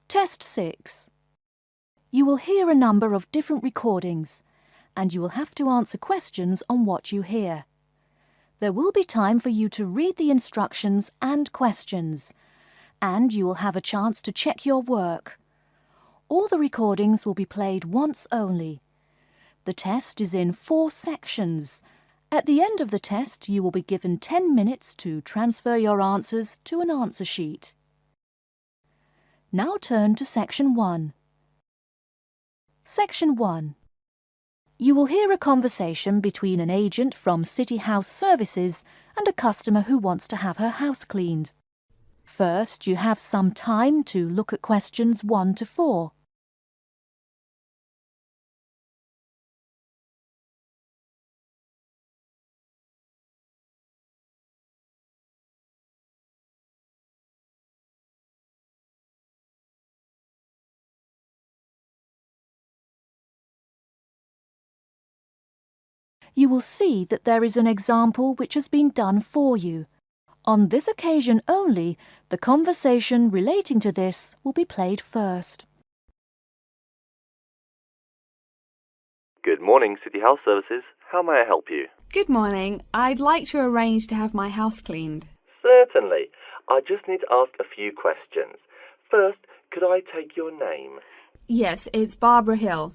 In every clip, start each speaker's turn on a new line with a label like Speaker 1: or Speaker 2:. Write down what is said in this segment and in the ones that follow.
Speaker 1: Test 6. You will hear a number of different recordings, and you will have to answer questions on what you hear. There will be time for you to read the instructions and questions, and you will have a chance to check your work. All the recordings will be played once only. The test is in 4 sections. At the end of the test, you will be given 10 minutes to transfer your answers to an answer sheet. Now turn to Section 1. Section 1. You will hear a conversation between an agent from City House Services and a customer who wants to have her house cleaned. First, you have some time to look at questions 1 to 4. You will see that there is an example which has been done for you. On this occasion only, the conversation relating to this will be played first.
Speaker 2: Good morning, City House Services. How may I help you?
Speaker 3: Good morning. I'd like to arrange to have my house cleaned.
Speaker 2: Certainly. I just need to ask a few questions. First, could I take your name?
Speaker 3: Yes, it's Barbara Hill.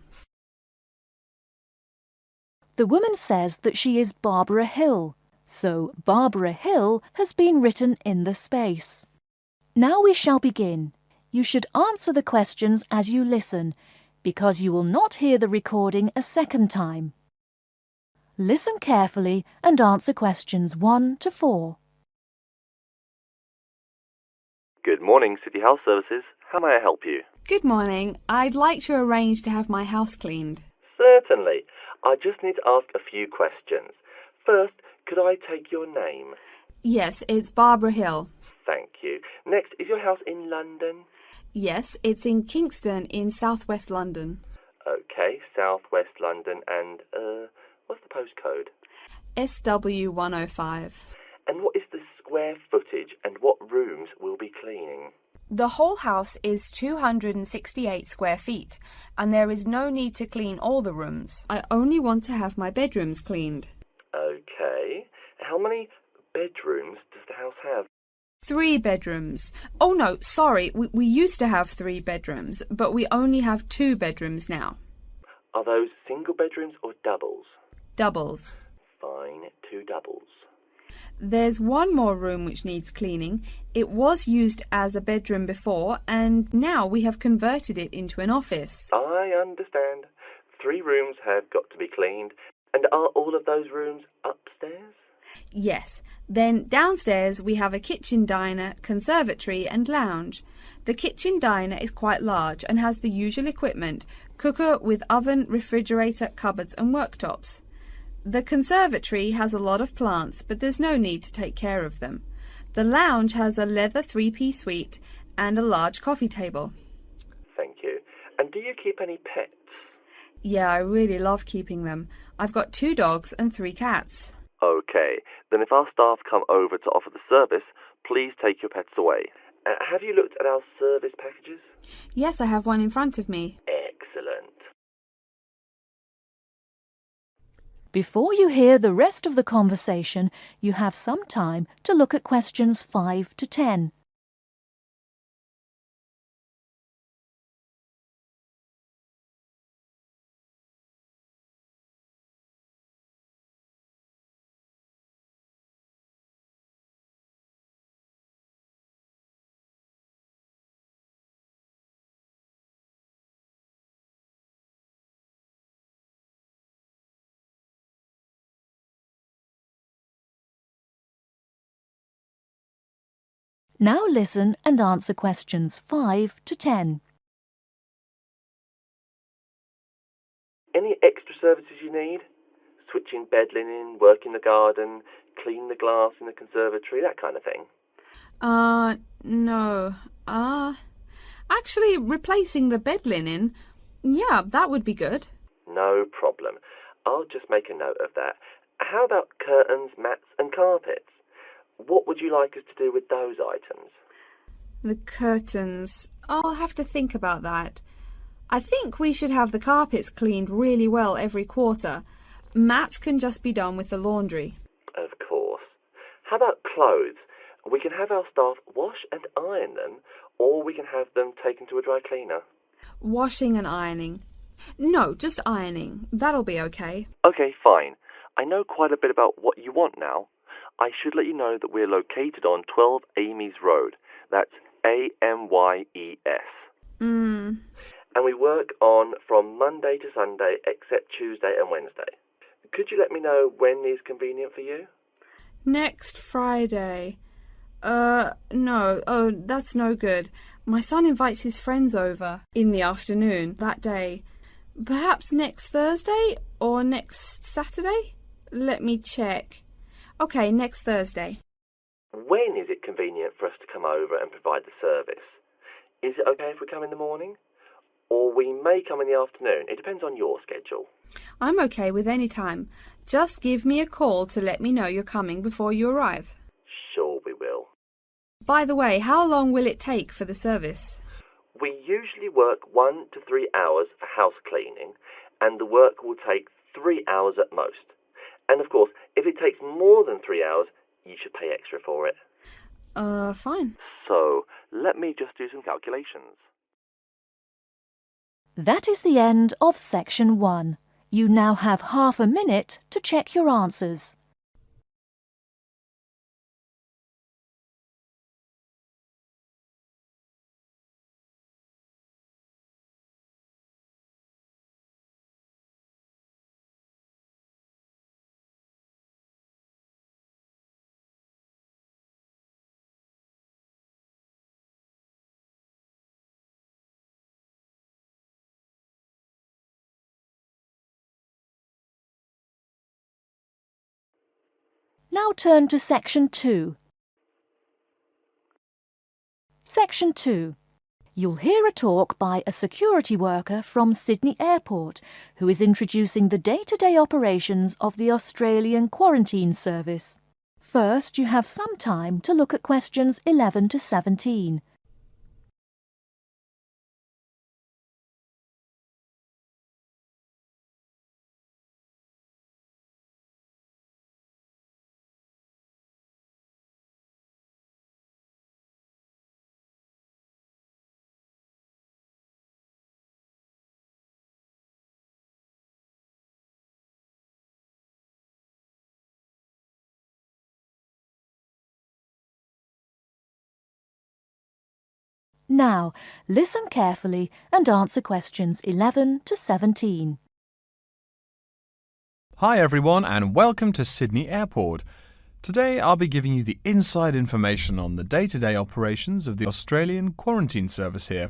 Speaker 1: The woman says that she is Barbara Hill, so Barbara Hill has been written in the space. Now we shall begin. You should answer the questions as you listen, because you will not hear the recording a second time. Listen carefully and answer questions 1 to 4.
Speaker 2: Good morning, City House Services. How may I help you?
Speaker 3: Good morning. I'd like to arrange to have my house cleaned.
Speaker 2: Certainly. I just need to ask a few questions. First, could I take your name?
Speaker 3: Yes, it's Barbara Hill.
Speaker 2: Thank you. Next, is your house in London?
Speaker 3: Yes, it's in Kingston in southwest London.
Speaker 2: Okay, southwest London, and, what's the postcode?
Speaker 3: SW105.
Speaker 2: And what is the square footage and what rooms will be cleaning?
Speaker 3: The whole house is 268 square feet, and there is no need to clean all the rooms. I only want to have my bedrooms cleaned.
Speaker 2: Okay. How many bedrooms does the house have?
Speaker 3: 3 bedrooms. Oh no, sorry, we used to have 3 bedrooms, but we only have 2 bedrooms now.
Speaker 2: Are those single bedrooms or doubles?
Speaker 3: Doubles.
Speaker 2: Fine, 2 doubles.
Speaker 3: There's one more room which needs cleaning. It was used as a bedroom before, and now we have converted it into an office.
Speaker 2: I understand. 3 rooms have got to be cleaned. And are all of those rooms upstairs?
Speaker 3: Yes. Then downstairs we have a kitchen diner, conservatory and lounge. The kitchen diner is quite large and has the usual equipment: cooker with oven, refrigerator, cupboards and worktops. The conservatory has a lot of plants, but there's no need to take care of them. The lounge has a leather 3-piece suite and a large coffee table.
Speaker 2: Thank you. And do you keep any pets?
Speaker 3: Yeah, I really love keeping them. I've got 2 dogs and 3 cats.
Speaker 2: Okay, then if our staff come over to offer the service, please take your pets away. Have you looked at our service packages?
Speaker 3: Yes, I have one in front of me.
Speaker 2: Excellent.
Speaker 1: Before you hear the rest of the conversation, you have some time to look at questions 5 to 10. Now listen and answer questions 5 to 10.
Speaker 2: Any extra services you need? Switching bed linen, work in the garden, clean the glass in the conservatory, that kind of thing?
Speaker 3: No. Actually, replacing the bed linen, yeah, that would be good.
Speaker 2: No problem. I'll just make a note of that. How about curtains, mats and carpets? What would you like us to do with those items?
Speaker 3: The curtains. I'll have to think about that. I think we should have the carpets cleaned really well every quarter. Mats can just be done with the laundry.
Speaker 2: Of course. How about clothes? We can have our staff wash and iron them, or we can have them taken to a dry cleaner.
Speaker 3: Washing and ironing. No, just ironing. That'll be okay.
Speaker 2: Okay, fine. I know quite a bit about what you want now. I should let you know that we're located on 12 Amy's Road. That's Amyes. And we work on from Monday to Sunday except Tuesday and Wednesday. Could you let me know when is convenient for you?
Speaker 3: Next Friday. No. Oh, that's no good. My son invites his friends over in the afternoon that day. Perhaps next Thursday or next Saturday? Let me check. Okay, next Thursday.
Speaker 2: When is it convenient for us to come over and provide the service? Is it okay if we come in the morning? Or we may come in the afternoon. It depends on your schedule.
Speaker 3: I'm okay with any time. Just give me a call to let me know you're coming before you arrive.
Speaker 2: Sure we will.
Speaker 3: By the way, how long will it take for the service?
Speaker 2: We usually work 1 to 3 hours for house cleaning, and the work will take 3 hours at most. And of course, if it takes more than 3 hours, you should pay extra for it.
Speaker 3: Fine.
Speaker 2: So, let me just do some calculations.
Speaker 1: That is the end of section 1. You now have half a minute to check your answers. Now turn to Section 2. Section 2. You'll hear a talk by a security worker from Sydney Airport who is introducing the day-to-day operations of the Australian Quarantine Service. First, you have some time to look at questions 11 to 17. Now, listen carefully and answer questions 11 to 17.
Speaker 4: Hi everyone and welcome to Sydney Airport. Today I'll be giving you the inside information on the day-to-day operations of the Australian Quarantine Service here.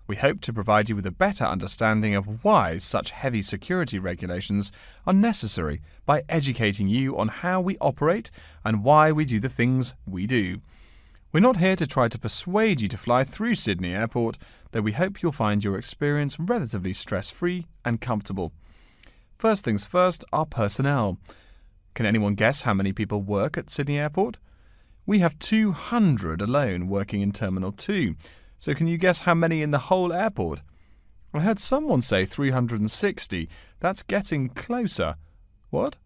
Speaker 4: We hope to provide you with a better understanding of why such heavy security regulations are necessary by educating you on how we operate and why we do the things we do. We're not here to try to persuade you to fly through Sydney Airport, though we hope you'll find your experience relatively stress-free and comfortable. First things first, our personnel. Can anyone guess how many people work at Sydney Airport? We have 200 alone working in Terminal 2. So can you guess how many in the whole airport? I heard someone say 360. That's getting closer. What?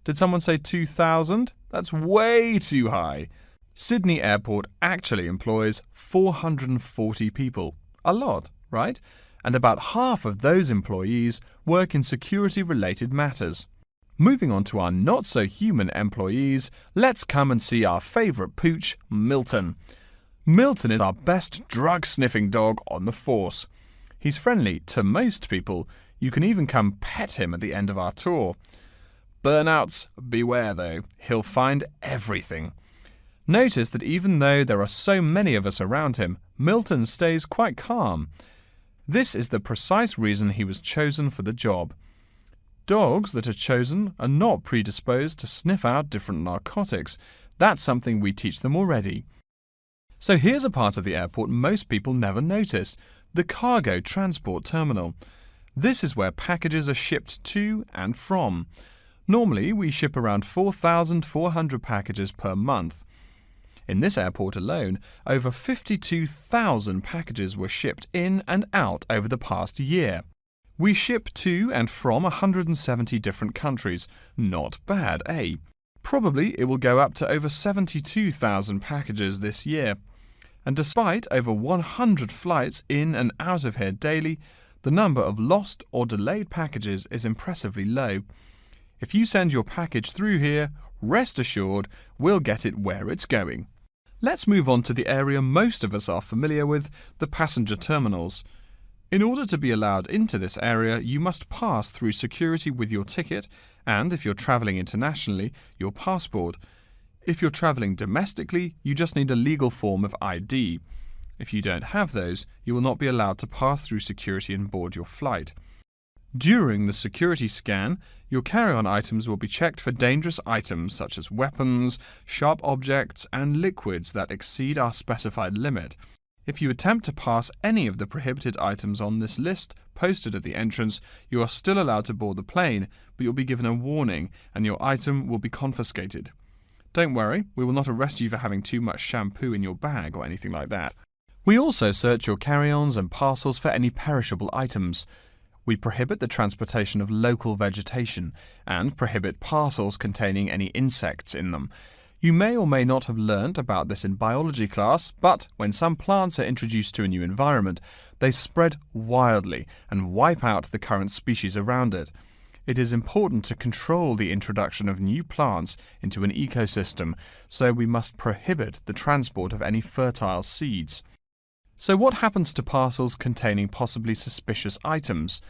Speaker 4: Did someone say 2,000? That's way too high. Sydney Airport actually employs 440 people. A lot, right? And about half of those employees work in security-related matters. Moving on to our not-so-human employees, let's come and see our favourite pooch, Milton. Milton is our best drug-sniffing dog on the force. He's friendly to most people. You can even come pet him at the end of our tour. Burnouts, beware though. He'll find everything. Notice that even though there are so many of us around him, Milton stays quite calm. This is the precise reason he was chosen for the job. Dogs that are chosen are not predisposed to sniff out different narcotics. That's something we teach them already. So here's a part of the airport most people never notice, the cargo transport terminal. This is where packages are shipped to and from. Normally, we ship around 4,400 packages per month. In this airport alone, over 52,000 packages were shipped in and out over the past year. We ship to and from 170 different countries. Not bad, eh? Probably it will go up to over 72,000 packages this year. And despite over 100 flights in and out of here daily, the number of lost or delayed packages is impressively low. If you send your package through here, rest assured we'll get it where it's going. Let's move on to the area most of us are familiar with, the passenger terminals. In order to be allowed into this area, you must pass through security with your ticket and, if you're travelling internationally, your passport. If you're travelling domestically, you just need a legal form of ID. If you don't have those, you will not be allowed to pass through security and board your flight. During the security scan, your carry-on items will be checked for dangerous items such as weapons, sharp objects, and liquids that exceed our specified limit. If you attempt to pass any of the prohibited items on this list posted at the entrance, you are still allowed to board the plane, but you'll be given a warning and your item will be confiscated. Don't worry, we will not arrest you for having too much shampoo in your bag or anything like that. We also search your carry-ons and parcels for any perishable items. We prohibit the transportation of local vegetation and prohibit parcels containing any insects in them. You may or may not have learnt about this in biology class, but when some plants are introduced to a new environment, they spread wildly and wipe out the current species around it. It is important to control the introduction of new plants into an ecosystem, so we must prohibit the transport of any fertile seeds. So what happens to parcels containing possibly suspicious items?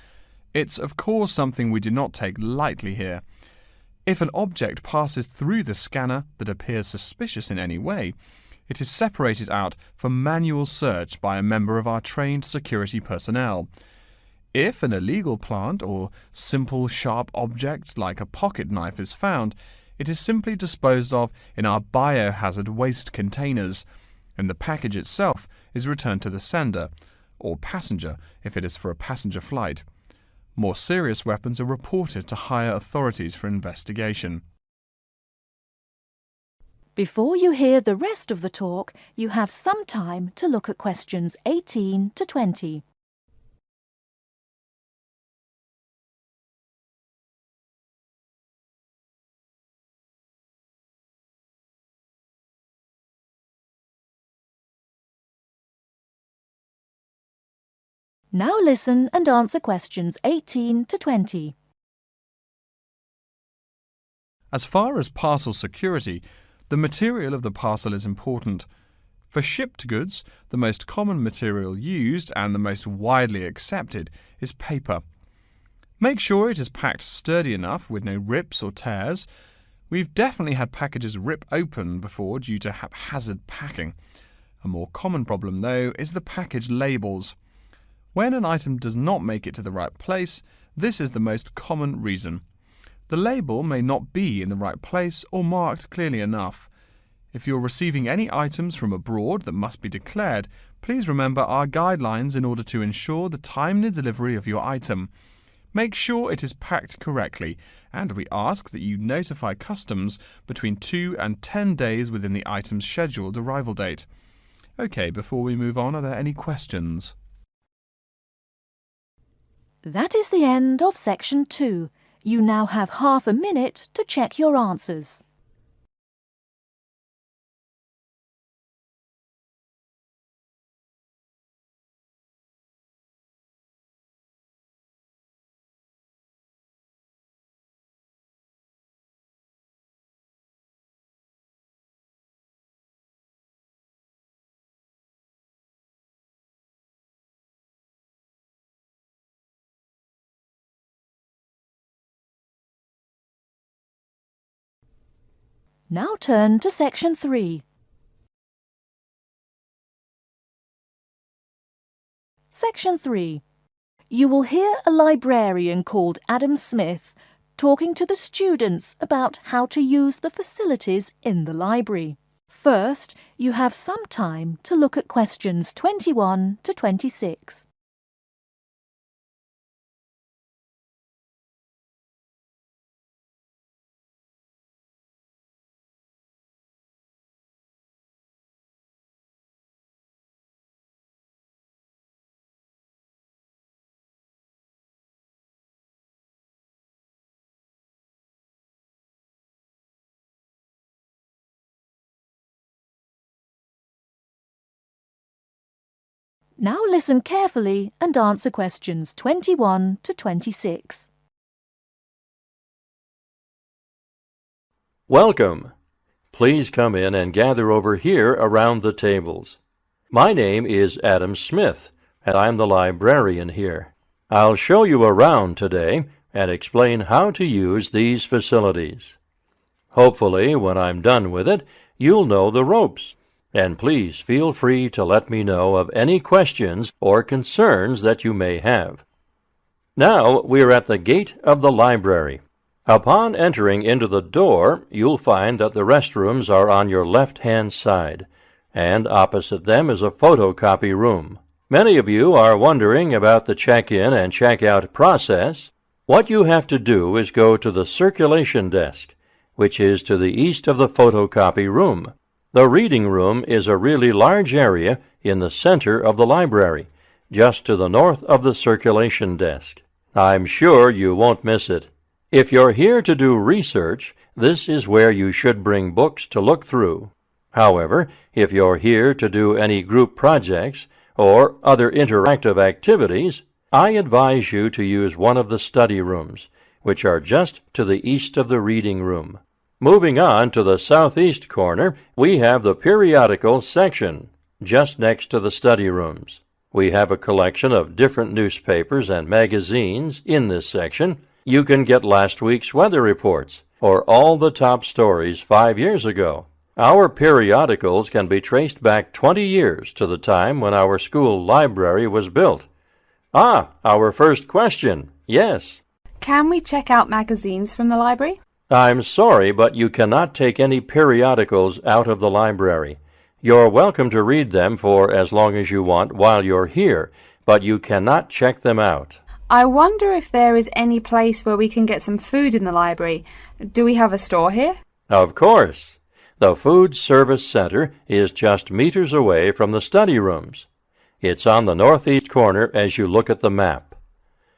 Speaker 4: It's of course something we do not take lightly here. If an object passes through the scanner that appears suspicious in any way, it is separated out for manual search by a member of our trained security personnel. If an illegal plant or simple sharp object like a pocket knife is found, it is simply disposed of in our biohazard waste containers, and the package itself is returned to the sender, or passenger if it is for a passenger flight. More serious weapons are reported to higher authorities for investigation.
Speaker 1: Before you hear the rest of the talk, you have some time to look at questions 18 to 20. Now listen and answer questions 18 to 20.
Speaker 4: As far as parcel security, the material of the parcel is important. For shipped goods, the most common material used and the most widely accepted is paper. Make sure it is packed sturdy enough with no rips or tears. We've definitely had packages rip open before due to haphazard packing. A more common problem, though, is the package labels. When an item does not make it to the right place, this is the most common reason. The label may not be in the right place or marked clearly enough. If you're receiving any items from abroad that must be declared, please remember our guidelines in order to ensure the timely delivery of your item. Make sure it is packed correctly, and we ask that you notify customs between 2 and 10 days within the item's scheduled arrival date. OK, before we move on, are there any questions?
Speaker 1: That is the end of section 2. You now have half a minute to check your answers. Now turn to section 3. Section 3. You will hear a librarian called Adam Smith talking to the students about how to use the facilities in the library. First, you have some time to look at questions 21 to 26. Now listen carefully and answer questions 21 to 26.
Speaker 5: Welcome. Please come in and gather over here around the tables. My name is Adam Smith, and I'm the librarian here. I'll show you around today and explain how to use these facilities. Hopefully, when I'm done with it, you'll know the ropes. And please feel free to let me know of any questions or concerns that you may have. Now we're at the gate of the library. Upon entering into the door, you'll find that the restrooms are on your left-hand side, and opposite them is a photocopy room. Many of you are wondering about the check-in and check-out process. What you have to do is go to the circulation desk, which is to the east of the photocopy room. The reading room is a really large area in the center of the library, just to the north of the circulation desk. I'm sure you won't miss it. If you're here to do research, this is where you should bring books to look through. However, if you're here to do any group projects or other interactive activities, I advise you to use one of the study rooms, which are just to the east of the reading room. Moving on to the southeast corner, we have the periodical section, just next to the study rooms. We have a collection of different newspapers and magazines in this section. You can get last week's weather reports, or all the top stories 5 years ago. Our periodicals can be traced back 20 years to the time when our school library was built. Our first question. Yes.
Speaker 3: Can we check out magazines from the library?
Speaker 5: I'm sorry, but you cannot take any periodicals out of the library. You're welcome to read them for as long as you want while you're here, but you cannot check them out.
Speaker 3: I wonder if there is any place where we can get some food in the library. Do we have a store here?
Speaker 5: Of course. The Food Service Center is just meters away from the study rooms. It's on the northeast corner as you look at the map.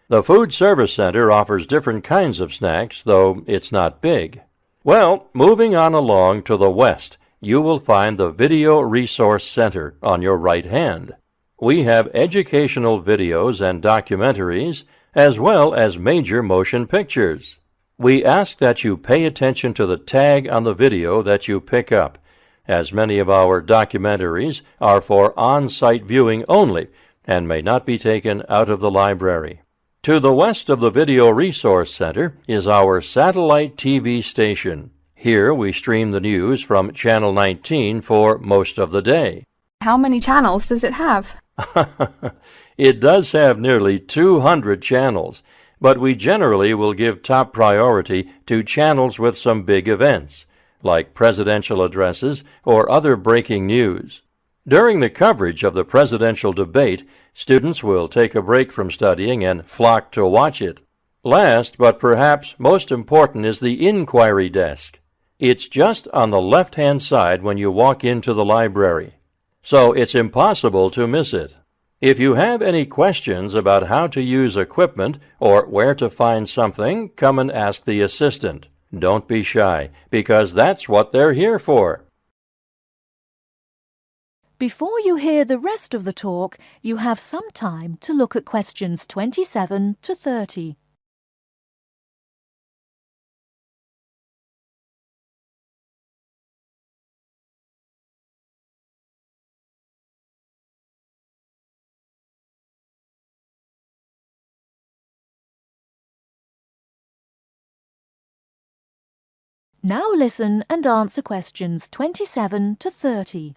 Speaker 5: The Food Service Center offers different kinds of snacks, though it's not big. Well, moving on along to the west, you will find the Video Resource Center on your right hand. We have educational videos and documentaries, as well as major motion pictures. We ask that you pay attention to the tag on the video that you pick up, as many of our documentaries are for on-site viewing only and may not be taken out of the library. To the west of the Video Resource Center is our satellite TV station. Here we stream the news from Channel 19 for most of the day.
Speaker 3: How many channels does it have?
Speaker 5: It does have nearly 200 channels, but we generally will give top priority to channels with some big events, like presidential addresses or other breaking news. During the coverage of the presidential debate, students will take a break from studying and flock to watch it. Last, but perhaps most important, is the inquiry desk. It's just on the left-hand side when you walk into the library, so it's impossible to miss it. If you have any questions about how to use equipment or where to find something, come and ask the assistant. Don't be shy, because that's what they're here for.
Speaker 1: Before you hear the rest of the talk, you have some time to look at questions 27 to 30. Now listen and answer questions 27 to 30.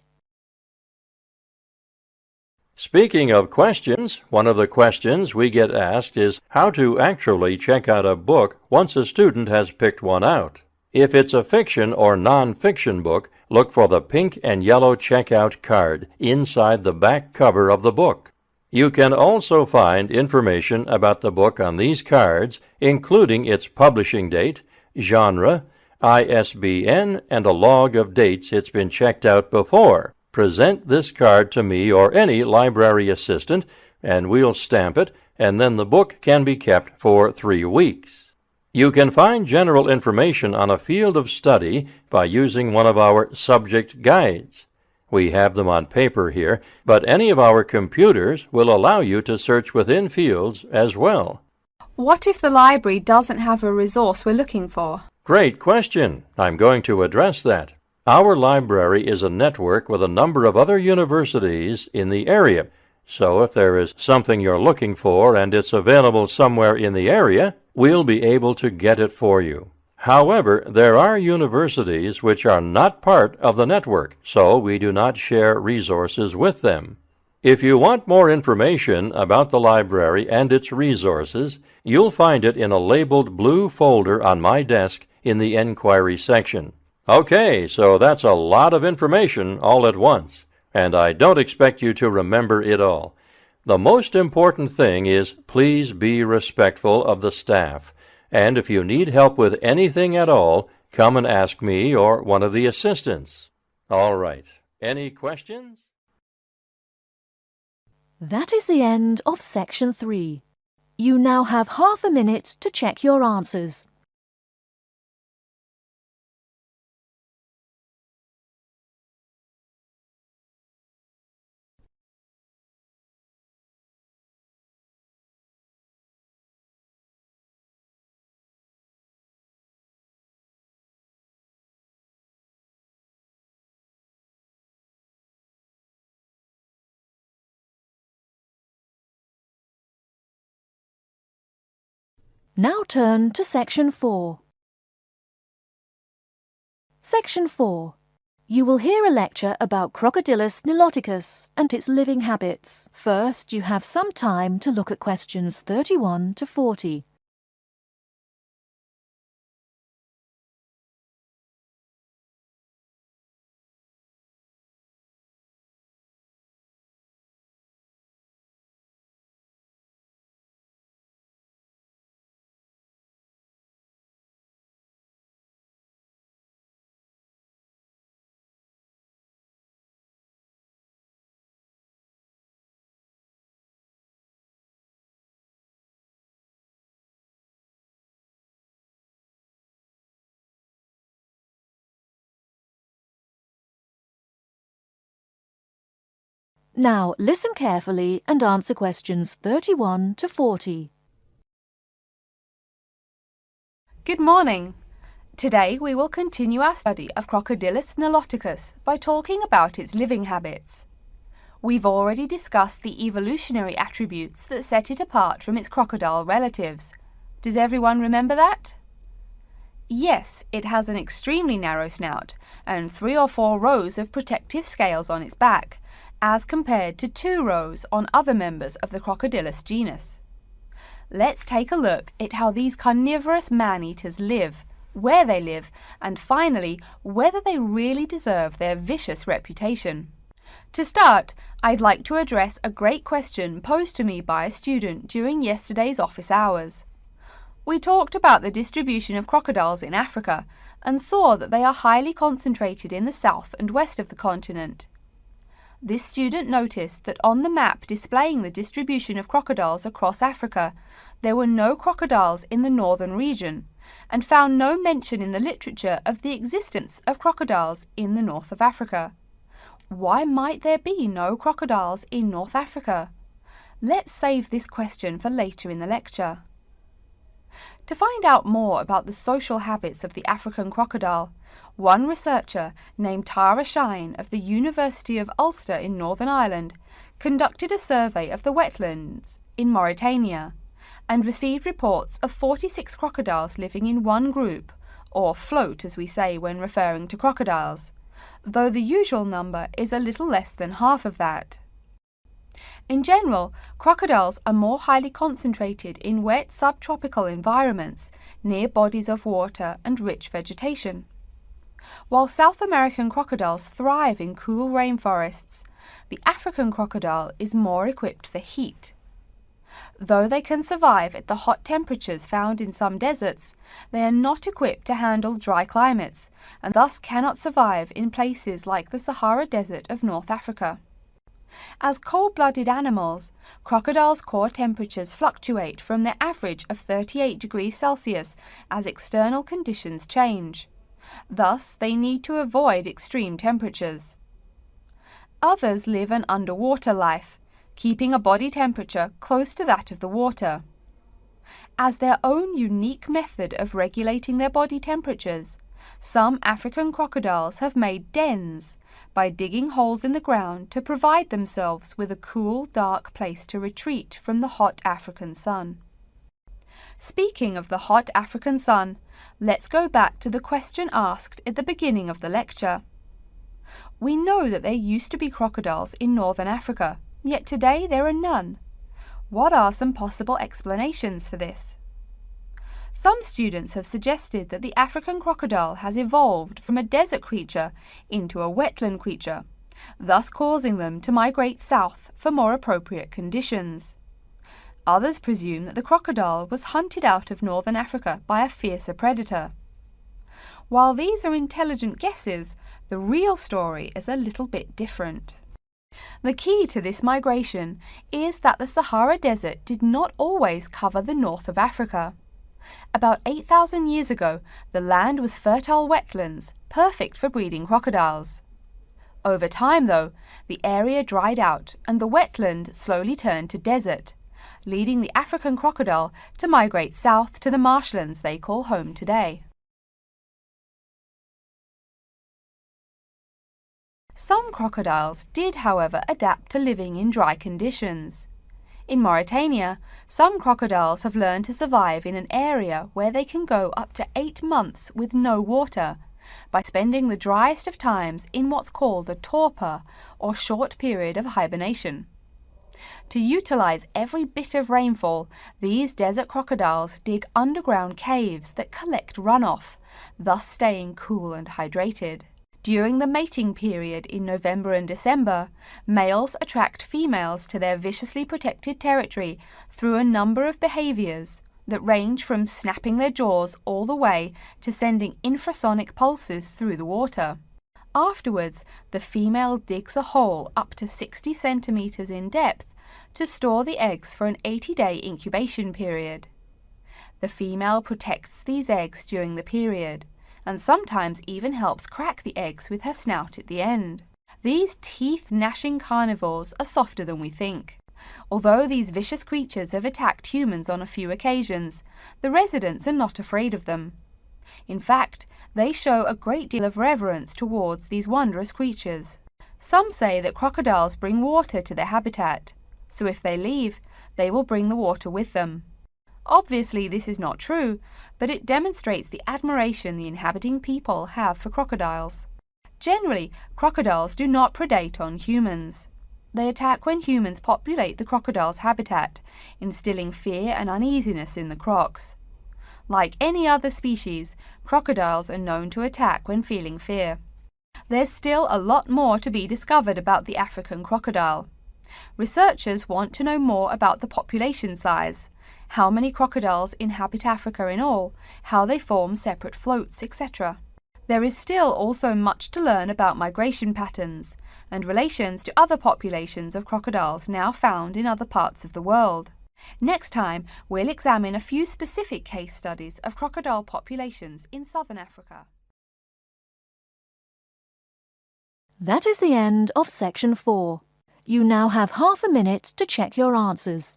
Speaker 5: Speaking of questions, one of the questions we get asked is how to actually check out a book once a student has picked one out. If it's a fiction or non-fiction book, look for the pink and yellow checkout card inside the back cover of the book. You can also find information about the book on these cards, including its publishing date, genre, ISBN, and a log of dates it's been checked out before. Present this card to me or any library assistant, and we'll stamp it, and then the book can be kept for 3 weeks. You can find general information on a field of study by using one of our subject guides. We have them on paper here, but any of our computers will allow you to search within fields as well.
Speaker 3: What if the library doesn't have a resource we're looking for?
Speaker 5: Great question. I'm going to address that. Our library is a network with a number of other universities in the area. So if there is something you're looking for and it's available somewhere in the area, we'll be able to get it for you. However, there are universities which are not part of the network, so we do not share resources with them. If you want more information about the library and its resources, you'll find it in a labeled blue folder on my desk in the Enquiry section. Okay, so that's a lot of information all at once, and I don't expect you to remember it all. The most important thing is please be respectful of the staff, and if you need help with anything at all, come and ask me or one of the assistants. All right, any questions?
Speaker 1: That is the end of Section 3. You now have half a minute to check your answers. Now turn to Section 4. Section 4. You will hear a lecture about Crocodylus niloticus and its living habits. First, you have some time to look at questions 31 to 40. Now listen carefully and answer questions 31 to 40.
Speaker 3: Good morning. Today we will continue our study of Crocodylus niloticus by talking about its living habits. We've already discussed the evolutionary attributes that set it apart from its crocodile relatives. Does everyone remember that? Yes, it has an extremely narrow snout and 3 or 4 rows of protective scales on its back, as compared to 2 rows on other members of the Crocodylus genus. Let's take a look at how these carnivorous man-eaters live, where they live, and finally, whether they really deserve their vicious reputation. To start, I'd like to address a great question posed to me by a student during yesterday's office hours. We talked about the distribution of crocodiles in Africa and saw that they are highly concentrated in the south and west of the continent. This student noticed that on the map displaying the distribution of crocodiles across Africa, there were no crocodiles in the northern region, and found no mention in the literature of the existence of crocodiles in the north of Africa. Why might there be no crocodiles in North Africa? Let's save this question for later in the lecture. To find out more about the social habits of the African crocodile, one researcher named Tara Shine of the University of Ulster in Northern Ireland conducted a survey of the wetlands in Mauritania and received reports of 46 crocodiles living in one group, or float as we say when referring to crocodiles, though the usual number is a little less than half of that. In general, crocodiles are more highly concentrated in wet subtropical environments near bodies of water and rich vegetation. While South American crocodiles thrive in cool rainforests, the African crocodile is more equipped for heat. Though they can survive at the hot temperatures found in some deserts, they are not equipped to handle dry climates and thus cannot survive in places like the Sahara Desert of North Africa. As cold-blooded animals, crocodiles' core temperatures fluctuate from their average of 38 degrees Celsius as external conditions change. Thus, they need to avoid extreme temperatures. Others live an underwater life, keeping a body temperature close to that of the water. As their own unique method of regulating their body temperatures, some African crocodiles have made dens by digging holes in the ground to provide themselves with a cool, dark place to retreat from the hot African sun. Speaking of the hot African sun, let's go back to the question asked at the beginning of the lecture. We know that there used to be crocodiles in northern Africa, yet today there are none. What are some possible explanations for this? Some students have suggested that the African crocodile has evolved from a desert creature into a wetland creature, thus causing them to migrate south for more appropriate conditions. Others presume that the crocodile was hunted out of northern Africa by a fiercer predator. While these are intelligent guesses, the real story is a little bit different. The key to this migration is that the Sahara Desert did not always cover the north of Africa. About 8,000 years ago, the land was fertile wetlands, perfect for breeding crocodiles. Over time, though, the area dried out and the wetland slowly turned to desert, leading the African crocodile to migrate south to the marshlands they call home today. Some crocodiles did, however, adapt to living in dry conditions. In Mauritania, some crocodiles have learned to survive in an area where they can go up to 8 months with no water, by spending the driest of times in what's called a torpor, or short period of hibernation. To utilize every bit of rainfall, these desert crocodiles dig underground caves that collect runoff, thus staying cool and hydrated. During the mating period in November and December, males attract females to their viciously protected territory through a number of behaviors that range from snapping their jaws all the way to sending infrasonic pulses through the water. Afterwards, the female digs a hole up to 60 centimeters in depth to store the eggs for an 80-day incubation period. The female protects these eggs during the period, and sometimes even helps crack the eggs with her snout at the end. These teeth-gnashing carnivores are softer than we think. Although these vicious creatures have attacked humans on a few occasions, the residents are not afraid of them. In fact, they show a great deal of reverence towards these wondrous creatures. Some say that crocodiles bring water to their habitat, so if they leave, they will bring the water with them. Obviously, this is not true, but it demonstrates the admiration the inhabiting people have for crocodiles. Generally, crocodiles do not predate on humans. They attack when humans populate the crocodile's habitat, instilling fear and uneasiness in the crocs. Like any other species, crocodiles are known to attack when feeling fear. There's still a lot more to be discovered about the African crocodile. Researchers want to know more about the population size, how many crocodiles inhabit Africa in all, how they form separate floats, etc. There is still also much to learn about migration patterns and relations to other populations of crocodiles now found in other parts of the world. Next time, we'll examine a few specific case studies of crocodile populations in southern Africa.
Speaker 1: That is the end of section 4. You now have half a minute to check your answers.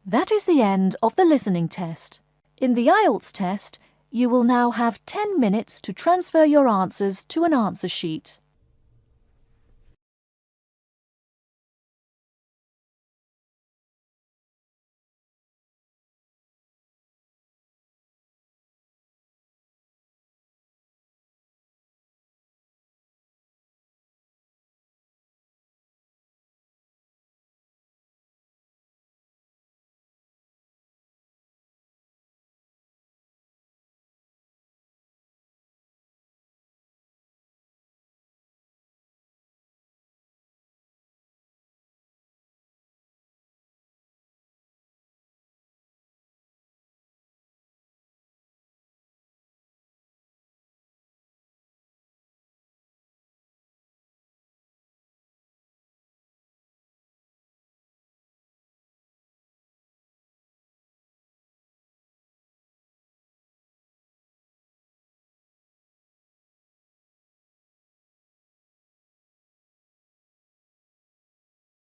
Speaker 1: That is the end of the listening test. In the IELTS test, you will now have 10 minutes to transfer your answers to an answer sheet.